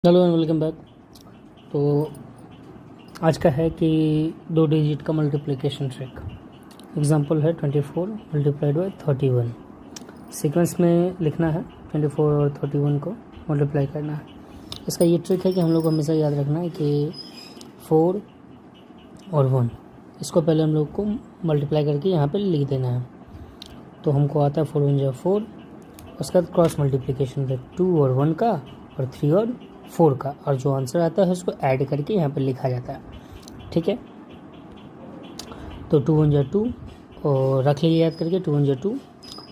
Hello and welcome back. तो आज का है कि 2 डिजिट का मल्टीप्लिकेशन ट्रिक। एग्जांपल है 24 मल्टीप्लाइड बाय 31। सीक्वेंस में लिखना है 24 और 31 को मल्टीप्लाई करना है। इसका ये ट्रिक है कि हम लोग को हमेशा याद रखना है कि 4 और 1 इसको पहले हम लोग को मल्टीप्लाई करके यहाँ पे लिख देना है। तो हमको आता है 4 1 जा 4, उसके बाद क्रॉस मल्टीप्लिकेशन है 2 और 1 का और 3 और 4 का, और जो आंसर आता है उसको ऐड करके यहाँ पे लिखा जाता है। ठीक है, तो 2 1 जा 2 और रख लीजिए याद करके, 2 1 जा 2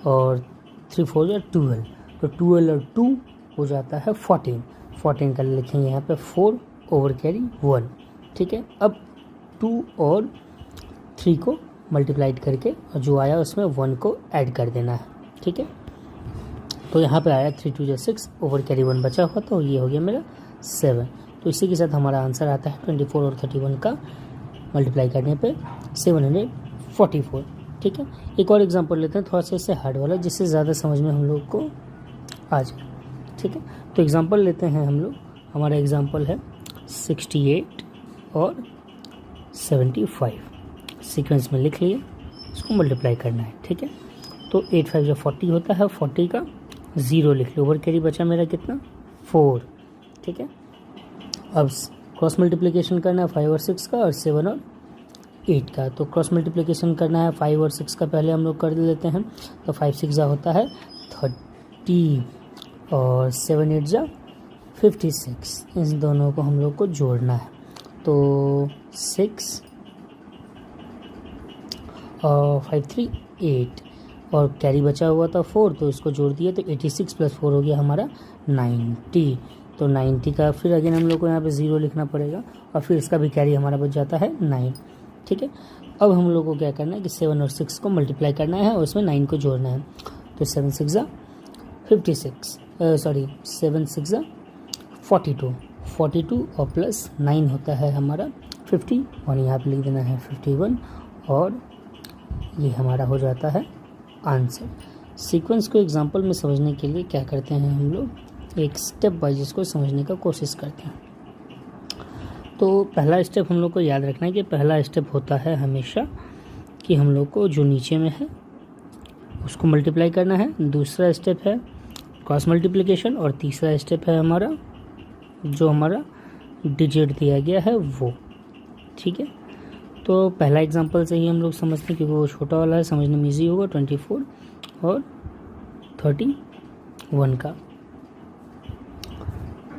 और 3 4 जा 12, तो 12 और 2 हो जाता है 14 का लिखेंगे यहाँ पे 4 ओवर कैरी 1। ठीक है, अब 2 और 3 को मल्टीप्लाइड करके और जो आया उसमें 1 को ऐड कर देना है। ठीक है, तो यहाँ पे आया 3 2 जा 6 ओवर कैरी 1 बचा हुआ, तो ये हो गया मेरा 7। तो इसी के साथ हमारा आंसर आता है 24 और 31 का मल्टीप्लाई करने पे 744। ठीक है, एक और एग्जांपल लेते हैं थोड़ा सा इससे हार्ड वाला, जिससे ज़्यादा समझ में हम लोग को आ जाए। ठीक है, तो एग्जांपल लेते हैं हम लोग। हमारा एग्जांपल है 68 और 75। सीक्वेंस में लिख लिए, इसको मल्टीप्लाई करना है। ठीक है, तो 8 5 जो 40 होता है, 40 का 0 लिख लो, ओवर कैरी बचा मेरा कितना 4। ठीक है, अब क्रॉस मल्टीप्लिकेशन करना है 5 और 6 का और 7 और 8 का। तो क्रॉस मल्टीप्लिकेशन करना है 5 और 6 का पहले हम लोग कर लेते हैं। तो 5 6 जा होता है 30 और 7 8 जा 56। इन दोनों को हम लोग को जोड़ना है। तो 6 और 5 3 8 और कैरी बचा हुआ था 4, तो इसको जोड़ दिया तो 86 + 4 हो गया हमारा 90। तो 90 का फिर अगेन हम लोग को यहाँ पे 0 लिखना पड़ेगा और फिर इसका भी कैरी हमारा बच जाता है 9। ठीक है, अब हम लोग को क्या करना है कि 7 और 6 को मल्टीप्लाई करना है और उसमें 9 को जोड़ना है। तो 7 6 जा 56, 7 6 जा 42 और प्लस 9 होता है हमारा 50, और यहाँ पे लिख देना है 51, और ये हमारा हो जाता है आंसर। सीक्वेंस को एग्जांपल में समझने के लिए क्या करते हैं हम लोग, एक स्टेप वाइज इसको समझने का कोशिश करते हैं। तो पहला स्टेप हम लोग को याद रखना है कि पहला स्टेप होता है हमेशा कि हम लोग को जो नीचे में है उसको मल्टीप्लाई करना है। दूसरा स्टेप है क्रॉस मल्टीप्लिकेशन, और तीसरा स्टेप है हमारा जो हमारा डिजिट दिया गया है वो। ठीक है, तो पहला एग्जांपल से ही हम लोग समझते हैं क्योंकि वो छोटा वाला है, समझने में ईजी होगा। 24 और 31 का